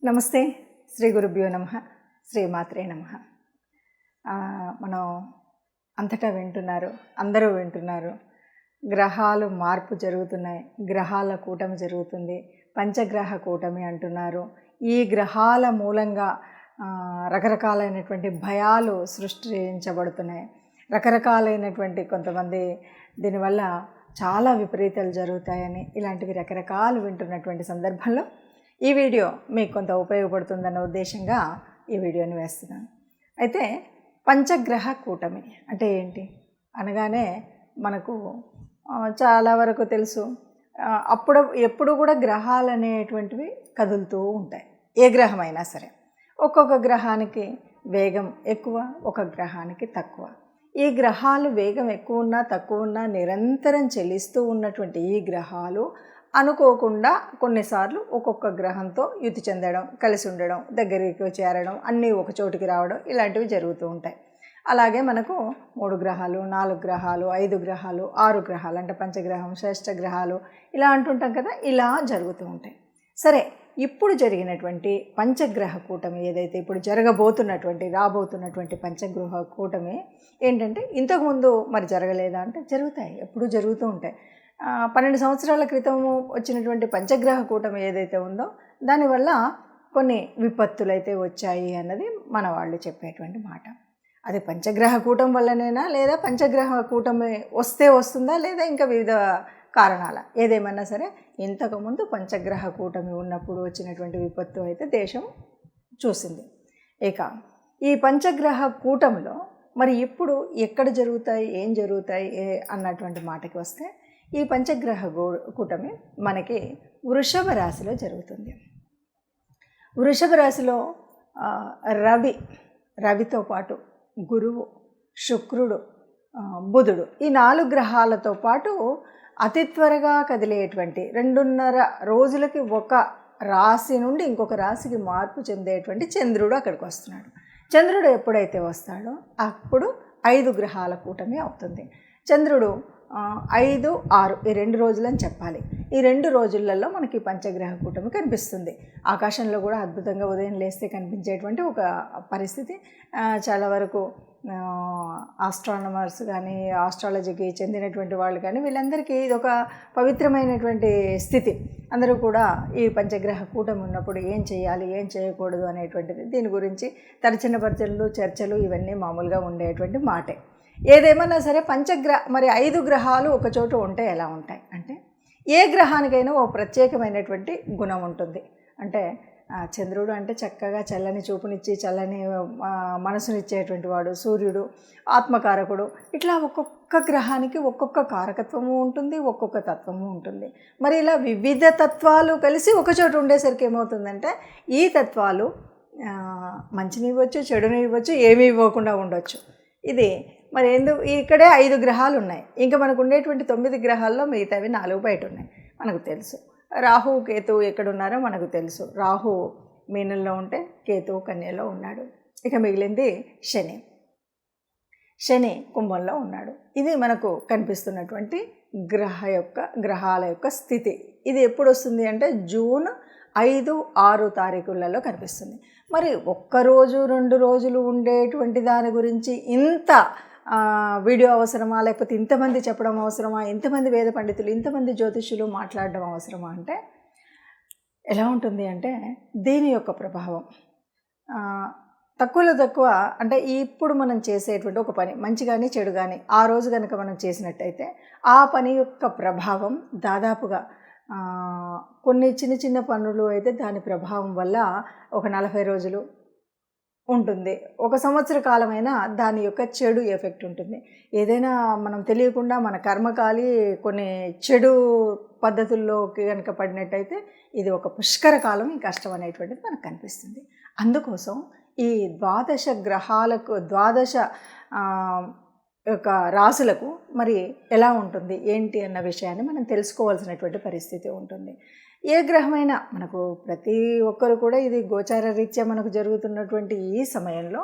నమస్తే. శ్రీ గురుభ్యో నమః. శ్రీమాత్రే నమః. మనం అంతటా వింటున్నారు, అందరూ వింటున్నారు. గ్రహాలు మార్పు జరుగుతున్నాయి, గ్రహాల కూటమి జరుగుతుంది, పంచగ్రహ కూటమి అంటున్నారు. ఈ గ్రహాల మూలంగా రకరకాలైనటువంటి భయాలు సృష్టించబడుతున్నాయి. రకరకాలైనటువంటి కొంతమంది దీనివల్ల చాలా విపరీతాలు జరుగుతాయని ఇలాంటివి రకరకాలు వింటున్నటువంటి సందర్భంలో ఈ వీడియో మీకు కొంత ఉపయోగపడుతుందన్న ఉద్దేశంగా ఈ వీడియోని వేస్తున్నాను. అయితే పంచగ్రహ కూటమి అంటే ఏంటి అనగానే మనకు చాలా వరకు తెలుసు. ఎప్పుడు కూడా గ్రహాలు అనేటువంటివి కదులుతూ ఉంటాయి. ఏ గ్రహమైనా సరే ఒక్కొక్క గ్రహానికి వేగం ఎక్కువ, ఒక గ్రహానికి తక్కువ. ఈ గ్రహాలు వేగం ఎక్కువ ఉన్నా తక్కువ ఉన్నా నిరంతరం చెల్లిస్తూ ఉన్నటువంటి ఈ గ్రహాలు అనుకోకుండా కొన్నిసార్లు ఒక్కొక్క గ్రహంతో యుతి చెందడం, కలిసి ఉండడం, దగ్గరికి చేరడం, అన్నీ ఒక చోటుకి రావడం ఇలాంటివి జరుగుతూ ఉంటాయి. అలాగే మనకు 3 గ్రహాలు, 4 గ్రహాలు, 5 గ్రహాలు, 6 గ్రహాలు అంటే పంచగ్రహం, శ్రేష్ఠ గ్రహాలు ఇలా అంటుంటాం కదా. ఇలా జరుగుతూ ఉంటాయి. సరే, ఇప్పుడు జరిగినటువంటి పంచగ్రహ కూటమి ఏదైతే ఇప్పుడు రాబోతున్నటువంటి పంచగ్రహ కూటమి ఏంటంటే ఇంతకుముందు మరి జరగలేదా అంటే జరుగుతాయి, ఎప్పుడు జరుగుతూ ఉంటాయి. 12 సంవత్సరాల క్రితము వచ్చినటువంటి పంచగ్రహ కూటమి ఏదైతే ఉందో దానివల్ల కొన్ని విపత్తులు అయితే వచ్చాయి అన్నది మన వాళ్ళు చెప్పేటువంటి మాట. అది పంచగ్రహ కూటమి వల్లనేనా, లేదా పంచగ్రహ కూటమి వస్తుందా, లేదా ఇంకా వివిధ కారణాల, ఏదేమన్నా సరే ఇంతకుముందు పంచగ్రహ కూటమి ఉన్నప్పుడు వచ్చినటువంటి విపత్తు అయితే దేశం చూసింది. ఇక ఈ పంచగ్రహ కూటమిలో మరి ఇప్పుడు ఎక్కడ జరుగుతాయి, ఏం జరుగుతాయి అన్నటువంటి మాటకి వస్తే ఈ పంచగ్రహ కూటమి మనకి వృషభ రాశిలో జరుగుతుంది. వృషభ రాశిలో రవితో పాటు గురువు, శుక్రుడు, బుధుడు ఈ 4 గ్రహాలతో పాటు అతి త్వరగా కదిలేటువంటి 2.5 రోజులకి ఒక రాశి నుండి ఇంకొక రాశికి మార్పు చెందేటువంటి చంద్రుడు అక్కడికి వస్తున్నాడు. చంద్రుడు ఎప్పుడైతే వస్తాడో అప్పుడు 5 గ్రహాల కూటమి అవుతుంది. చంద్రుడు 5, 6 ఈ 2 రోజులని చెప్పాలి. ఈ 2 రోజులలో మనకి పంచగ్రహ కూటమి కనిపిస్తుంది. ఆకాశంలో కూడా అద్భుతంగా ఉదయం లేస్తే కనిపించేటువంటి ఒక పరిస్థితి. చాలా వరకు ఆస్ట్రానమర్స్ కానీ, ఆస్ట్రాలజీకి చెందినటువంటి వాళ్ళు కానీ వీళ్ళందరికీ ఇది ఒక పవిత్రమైనటువంటి స్థితి. అందరూ కూడా ఈ పంచగ్రహ కూటమి ఉన్నప్పుడు ఏం చేయాలి, ఏం చేయకూడదు అనేటువంటిది దీని గురించి తర్చనపర్చనలు, చర్చలు ఇవన్నీ మామూలుగా ఉండేటువంటి మాటే. ఏదేమన్నా సరే మరి 5 గ్రహాలు ఒక చోట ఉంటే ఎలా ఉంటాయి అంటే, ఏ గ్రహానికైనా ఓ ప్రత్యేకమైనటువంటి గుణం ఉంటుంది. అంటే చంద్రుడు అంటే చక్కగా చల్లని చూపునిచ్చి చల్లని మనసునిచ్చేటువంటి వాడు. సూర్యుడు ఆత్మకారకుడు. ఇట్లా ఒక్కొక్క గ్రహానికి ఒక్కొక్క కారకత్వము ఉంటుంది, ఒక్కొక్క తత్వము ఉంటుంది. మరి ఇలా వివిధ తత్వాలు కలిసి ఒక చోట ఉండేసరికి ఏమవుతుందంటే ఈ తత్వాలు మంచిని ఇవ్వచ్చు, చెడుని ఇవ్వచ్చు, ఏమీ ఇవ్వకుండా ఉండొచ్చు. ఇది మరి ఇక్కడే 5 గ్రహాలు ఉన్నాయి. ఇంకా మనకు ఉండేటువంటి 9 గ్రహాల్లో మిగతావి 4 బయట ఉన్నాయి. మనకు తెలుసు. రాహువు, కేతువు ఎక్కడున్నారో మనకు తెలుసు. రాహువు మీనంలో ఉంటే కేతువు కన్యలో ఉన్నాడు. ఇక మిగిలింది శని కుంభంలో ఉన్నాడు. ఇది మనకు కనిపిస్తున్నటువంటి గ్రహాల యొక్క స్థితి. ఇది ఎప్పుడు వస్తుంది అంటే జూన్ 5, 6 తారీఖులలో కనిపిస్తుంది. మరి ఒక్కరోజు 2 రోజులు ఉండేటువంటి దాని గురించి ఇంత వీడియో అవసరమా, లేకపోతే ఇంతమంది చెప్పడం అవసరమా, ఇంతమంది వేద పండితులు, ఇంతమంది జ్యోతిష్యులు మాట్లాడడం అవసరమా అంటే ఎలా ఉంటుంది అంటే దీని యొక్క ప్రభావం తక్కువలో తక్కువ అంటే ఇప్పుడు మనం చేసేటువంటి ఒక పని మంచి కానీ చెడు కానీ ఆ రోజు కనుక మనం చేసినట్టయితే ఆ పని యొక్క ప్రభావం దాదాపుగా కొన్ని చిన్న పనులు అయితే దాని ప్రభావం వల్ల ఒక 40 రోజులు ఉంటుంది. 1 సంవత్సర కాలమైనా దాని యొక్క చెడు ఎఫెక్ట్ ఉంటుంది. ఏదైనా మనం తెలియకుండా మన కర్మకాలి కొన్ని చెడు పద్ధతుల్లోకి కనుక పడినట్టయితే ఇది ఒక పుష్కర కాలం, ఈ కష్టం అనేటువంటిది మనకు కనిపిస్తుంది. అందుకోసం ఈ 12 గ్రహాలకు 12 యొక్క రాశులకు మరి ఎలా ఉంటుంది ఏంటి అన్న విషయాన్ని మనం తెలుసుకోవాల్సినటువంటి పరిస్థితి ఉంటుంది. ఏ గ్రహమైనా మనకు ప్రతి ఒక్కరు కూడా ఇది గోచార రీత్యా మనకు జరుగుతున్నటువంటి ఈ సమయంలో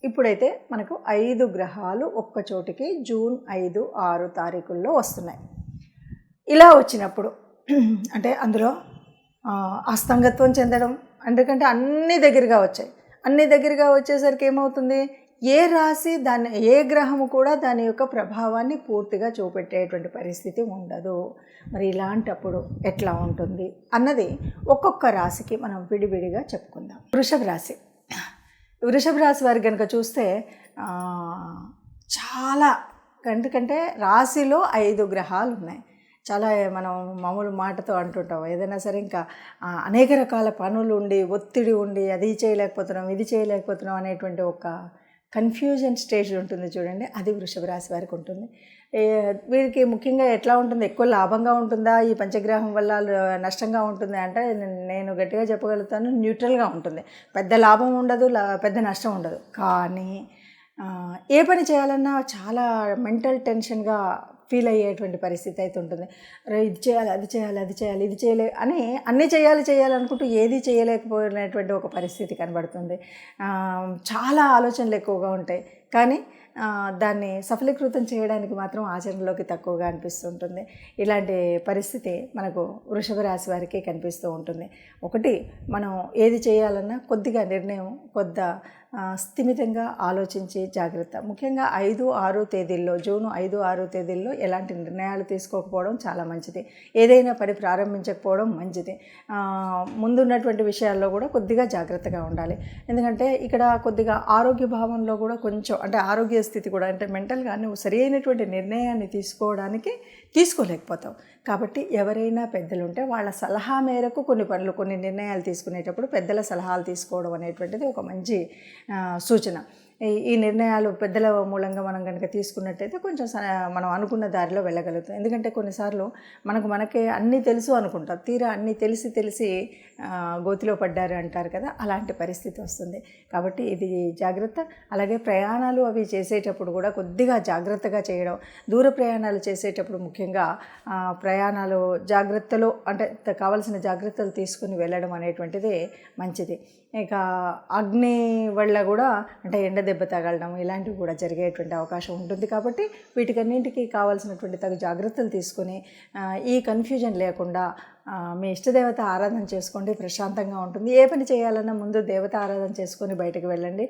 ఇప్పుడైతే మనకు 5 గ్రహాలు ఒక్క చోటికి జూన్ 5, 6 తారీఖుల్లో వస్తున్నాయి. ఇలా వచ్చినప్పుడు అంటే అందులో అస్తంగత్వం చెందడం, ఎందుకంటే అన్నీ దగ్గరగా వచ్చాయి. అన్నీ దగ్గరగా వచ్చేసరికి ఏమవుతుంది, ఏ రాశి దాన్ని ఏ గ్రహము కూడా దాని యొక్క ప్రభావాన్ని పూర్తిగా చూపెట్టేటువంటి పరిస్థితి ఉండదు. మరి ఇలాంటప్పుడు ఎట్లా ఉంటుంది అన్నది ఒక్కొక్క రాశికి మనం విడివిడిగా చెప్పుకుందాం. వృషభ రాశి వారికి కనుక చూస్తే చాలా, ఎందుకంటే రాశిలో 5 గ్రహాలు ఉన్నాయి. చాలా మనం మామూలు మాటతో అంటుంటాం, ఏదైనా సరే ఇంకా అనేక రకాల పనులు ఉండి ఒత్తిడి ఉండి అది చేయలేకపోతున్నాం ఇది చేయలేకపోతున్నాం అనేటువంటి ఒక కన్ఫ్యూజన్ స్టేజ్ ఉంటుంది చూడండి, అది వృషభ రాశి వారికి ఉంటుంది. వీరికి ముఖ్యంగా ఎట్లా ఉంటుంది, ఎక్కువ లాభంగా ఉంటుందా ఈ పంచగ్రహం వల్ల నష్టంగా ఉంటుంది అంటే నేను గట్టిగా చెప్పగలుగుతాను, న్యూట్రల్గా ఉంటుంది. పెద్ద లాభం ఉండదు, పెద్ద నష్టం ఉండదు. కానీ ఏ పని చేయాలన్నా చాలా మెంటల్ టెన్షన్గా ఫీల్ అయ్యేటువంటి పరిస్థితి అయితే ఉంటుంది. ఇది చేయాలి అది చేయాలి అది చేయాలి ఇది చేయలే అని అన్నీ చేయాలనుకుంటూ ఏది చేయలేకపోయినటువంటి ఒక పరిస్థితి కనబడుతుంది. చాలా ఆలోచనలు ఎక్కువగా ఉంటాయి, కానీ దాన్ని సఫలీకృతం చేయడానికి మాత్రం ఆచరణలోకి తక్కువగా అనిపిస్తుంటుంది. ఇలాంటి పరిస్థితి మనకు వృషభ రాశి వారికి కనిపిస్తూ ఉంటుంది. ఒకటి, మనం ఏది చేయాలన్నా కొద్దిగా నిర్ణయం స్థిమితంగా ఆలోచించి జాగ్రత్త. ముఖ్యంగా 5-6 తేదీల్లో, జూన్ 5-6 తేదీల్లో ఎలాంటి నిర్ణయాలు తీసుకోకపోవడం చాలా మంచిది. ఏదైనా పని ప్రారంభించకపోవడం మంచిది. ముందున్నటువంటి విషయాల్లో కూడా కొద్దిగా జాగ్రత్తగా ఉండాలి. ఎందుకంటే ఇక్కడ కొద్దిగా ఆరోగ్య భావంలో కూడా కొంచెం, అంటే ఆరోగ్య స్థితి కూడా, అంటే మెంటల్గా నువ్వు సరి అయినటువంటి నిర్ణయాన్ని తీసుకోలేకపోతావు. కాబట్టి ఎవరైనా పెద్దలు ఉంటే వాళ్ళ సలహా మేరకు కొన్ని నిర్ణయాలు తీసుకునేటప్పుడు పెద్దల సలహాలు తీసుకోవడం అనేటువంటిది ఒక మంచి సూచన. ఈ నిర్ణయాలు పెద్దల మూలంగా మనం కనుక తీసుకున్నట్టయితే కొంచెం మనం అనుకున్న దారిలో వెళ్ళగలుగుతాం. ఎందుకంటే కొన్నిసార్లు మనకే అన్నీ తెలుసు అనుకుంటాం, తీరా అన్నీ తెలిసి గోతిలో పడ్డారు అంటారు కదా, అలాంటి పరిస్థితి వస్తుంది. కాబట్టి ఇది జాగ్రత్త. అలాగే ప్రయాణాలు అవి చేసేటప్పుడు కూడా కొద్దిగా జాగ్రత్తగా చేయడం, దూర ప్రయాణాలు చేసేటప్పుడు ముఖ్యంగా ప్రయాణాలు జాగ్రత్తలో, అంటే కావలసిన జాగ్రత్తలు తీసుకుని వెళ్ళడం అనేటువంటిది మంచిది. ఇక అగ్ని వల్ల కూడా, అంటే ఎండ దెబ్బ తగలడం ఇలాంటివి కూడా జరిగేటువంటి అవకాశం ఉంటుంది. కాబట్టి వీటికన్నింటికి కావాల్సినటువంటి తగు జాగ్రత్తలు తీసుకొని ఈ కన్ఫ్యూజన్ లేకుండా మీ ఇష్టదేవత ఆరాధన చేసుకోండి, ప్రశాంతంగా ఉంటుంది. ఏ పని చేయాలన్నా ముందు దేవత ఆరాధన చేసుకొని బయటకు వెళ్ళండి.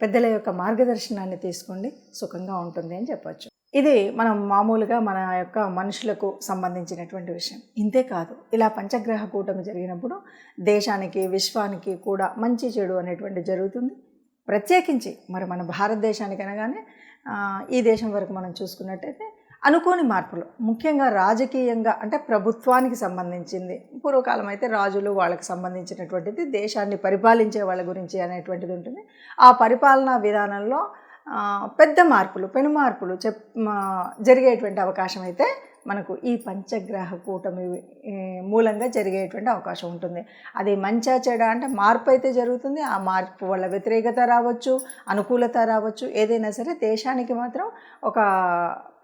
పెద్దల యొక్క మార్గదర్శనాన్ని తీసుకోండి, సుఖంగా ఉంటుంది అని చెప్పచ్చు. ఇది మనం మామూలుగా మన యొక్క మనుషులకు సంబంధించినటువంటి విషయం. ఇంతే కాదు, ఇలా పంచగ్రహ కూటమి జరిగినప్పుడు దేశానికి, విశ్వానికి కూడా మంచి చెడు అనేటువంటి జరుగుతుంది. ప్రత్యేకించి మరి మన భారతదేశానికి అనగానే ఈ దేశం వరకు మనం చూసుకున్నట్టయితే అనుకోని మార్పులు, ముఖ్యంగా రాజకీయంగా, అంటే ప్రభుత్వానికి సంబంధించింది. పూర్వకాలం అయితే రాజులు వాళ్ళకి సంబంధించినటువంటిది, దేశాన్ని పరిపాలించే వాళ్ళ గురించి అనేటువంటిది ఉంటుంది. ఆ పరిపాలనా విధానంలో పెద్ద మార్పులు, పెను మార్పులు జరిగేటువంటి అవకాశం అయితే మనకు ఈ పంచగ్రహ కూటమి మూలంగా జరిగేటువంటి అవకాశం ఉంటుంది. అది మంచా చెడ అంటే మార్పు అయితే జరుగుతుంది. ఆ మార్పు వల్ల వ్యతిరేకత రావచ్చు, అనుకూలత రావచ్చు, ఏదైనా సరే దేశానికి మాత్రం ఒక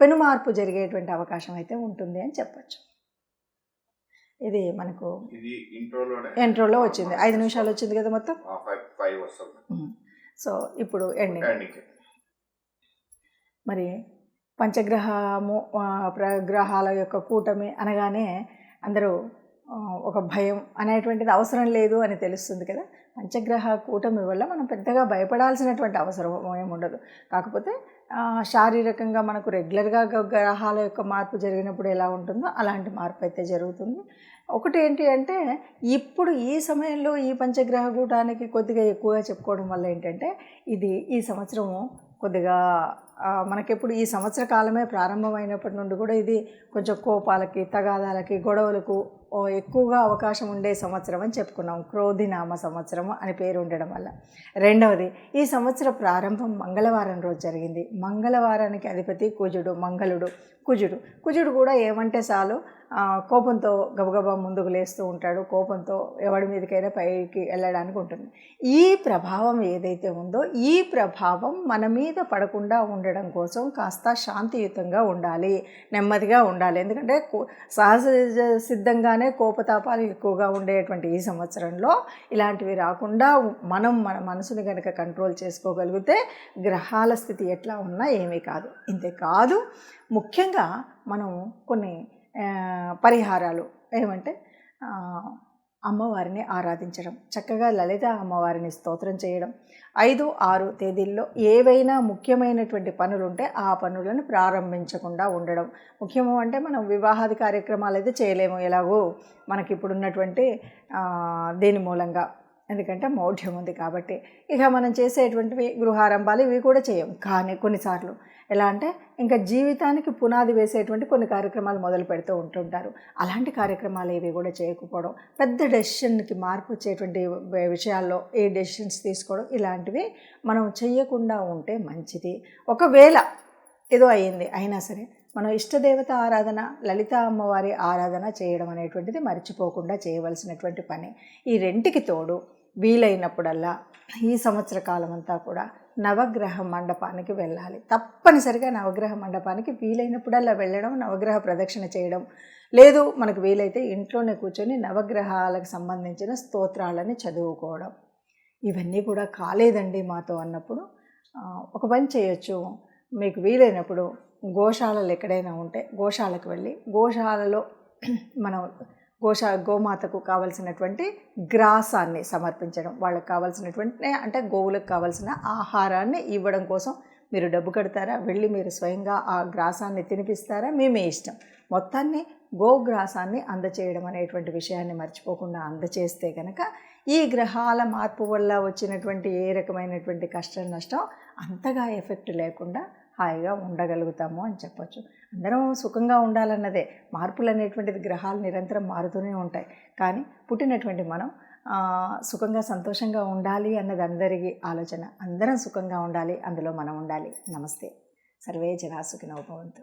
పెను మార్పు జరిగేటువంటి అవకాశం అయితే ఉంటుంది అని చెప్పచ్చు. ఇది మనకు ఇంట్రోలో వచ్చింది, 5 నిమిషాలు వచ్చింది కదా మొత్తం. సో ఇప్పుడు ఎండింగ్. మరి గ్రహాల యొక్క కూటమి అనగానే అందరూ ఒక భయం అనేటువంటిది అవసరం లేదు అని తెలుస్తుంది కదా. పంచగ్రహ కూటమి వల్ల మనం పెద్దగా భయపడాల్సినటువంటి అవసరం ఏముండదు. కాకపోతే శారీరకంగా మనకు రెగ్యులర్గా గ్రహాల యొక్క మార్పు జరిగినప్పుడు ఎలా ఉంటుందో అలాంటి మార్పు అయితే జరుగుతుంది. ఒకటి ఏంటి అంటే, ఇప్పుడు ఈ సమయంలో ఈ పంచగ్రహ కూటానికి కొద్దిగా ఎక్కువగా చెప్పుకోవడం వల్ల ఏంటంటే, ఇది ఈ సంవత్సరము కొద్దిగా మనకెప్పుడు ఈ సంవత్సర కాలమే ప్రారంభమైనప్పటి నుండి కూడా ఇది కొంచెం కోపాలకి, తగాదాలకి, గొడవలకు ఎక్కువగా అవకాశం ఉండే సంవత్సరం అని చెప్పుకున్నాం. క్రోధినామ సంవత్సరం అని పేరు ఉండడం వల్ల. రెండవది, ఈ సంవత్సర ప్రారంభం మంగళవారం రోజు జరిగింది. మంగళవారానికి అధిపతి కుజుడు కూడా ఏమంటే చాలు కోపంతో గబగబా ముందుకు లేస్తూ ఉంటాడు. కోపంతో ఎవడి మీదకైనా పైకి వెళ్ళడానికి ఉంటుంది. ఈ ప్రభావం ఏదైతే ఉందో, ఈ ప్రభావం మన మీద పడకుండా ఉండడం కోసం కాస్త శాంతియుతంగా ఉండాలి, నెమ్మదిగా ఉండాలి. ఎందుకంటే సహజ సిద్ధంగానే కోపతాపాలు ఎక్కువగా ఉండేటువంటి ఈ సంవత్సరంలో ఇలాంటివి రాకుండా మనం మన మనసుని కనుక కంట్రోల్ చేసుకోగలిగితే గ్రహాల స్థితి ఎట్లా ఉన్నా ఏమీ కాదు. ఇంతేకాదు, ముఖ్యంగా మనం కొన్ని పరిహారాలు ఏమంటే, అమ్మవారిని ఆరాధించడం, చక్కగా లలిత అమ్మవారిని స్తోత్రం చేయడం, 5, 6 తేదీల్లో ఏవైనా ముఖ్యమైనటువంటి పనులు ఉంటే ఆ పనులను ప్రారంభించకుండా ఉండడం. ముఖ్యము అంటే మనం వివాహాది కార్యక్రమాలు అయితే చేయలేము, ఎలాగో మనకి ఇప్పుడున్నటువంటి దీని మూలంగా, ఎందుకంటే మౌఢ్యం ఉంది కాబట్టి. ఇక మనం చేసేటువంటివి గృహారంభాలు ఇవి కూడా చేయం. కానీ కొన్నిసార్లు ఎలా అంటే ఇంకా జీవితానికి పునాది వేసేటువంటి కొన్ని కార్యక్రమాలు మొదలు పెడుతూ ఉంటుంటారు. అలాంటి కార్యక్రమాలు ఏవి కూడా చేయకపోవడం, పెద్ద డెసిషన్కి మార్పు వచ్చేటువంటి విషయాల్లో ఏ డెసిషన్స్ తీసుకోవడం, ఇలాంటివి మనం చెయ్యకుండా ఉంటే మంచిది. ఒకవేళ ఏదో అయ్యింది అయినా సరే మనం ఇష్టదేవత ఆరాధన, లలిత అమ్మవారి ఆరాధన చేయడం అనేటువంటిది మర్చిపోకుండా చేయవలసినటువంటి పని. ఈ రెంటికి తోడు వీలైనప్పుడల్లా ఈ సంవత్సర కాలం అంతా కూడా నవగ్రహ మండపానికి వెళ్ళాలి. తప్పనిసరిగా నవగ్రహ మండపానికి వీలైనప్పుడల్లా వెళ్ళడం, నవగ్రహ ప్రదక్షిణ చేయడం, లేదు మనకు వీలైతే ఇంట్లోనే కూర్చొని నవగ్రహాలకు సంబంధించిన స్తోత్రాలని చదువుకోవడం. ఇవన్నీ కూడా కాలేదండి మాతో అన్నప్పుడు ఒక పని చేయొచ్చు. మీకు వీలైనప్పుడు గోశాలలు ఎక్కడైనా ఉంటే గోశాలకు వెళ్ళి గోశాలలో మనం గోమాతకు కావలసినటువంటి గ్రాసాన్ని సమర్పించడం, వాళ్ళకి కావాల్సినటువంటి అంటే గోవులకు కావాల్సిన ఆహారాన్ని ఇవ్వడం కోసం మీరు డబ్బు కడతారా, వెళ్ళి మీరు స్వయంగా ఆ గ్రాసాన్ని తినిపిస్తారా, మీ ఇష్టం. మొత్తాన్ని గోగ్రాసాన్ని అందచేయడం అనేటువంటి విషయాన్ని మర్చిపోకుండా అందచేస్తే కనుక ఈ గ్రహాల మార్పు వల్ల వచ్చినటువంటి ఏ రకమైనటువంటి కష్టం నష్టం అంతగా ఎఫెక్ట్ లేకుండా హాయిగా ఉండగలుగుతాము అని చెప్పొచ్చు. అందరం సుఖంగా ఉండాలన్నదే. మార్పులు అనేటువంటిది గ్రహాలు నిరంతరం మారుతూనే ఉంటాయి. కానీ పుట్టినటువంటి మనం సుఖంగా సంతోషంగా ఉండాలి అన్నది అందరికీ ఆలోచన. అందరం సుఖంగా ఉండాలి, అందులో మనం ఉండాలి. నమస్తే. సర్వే జనా సుఖినో భవంతు.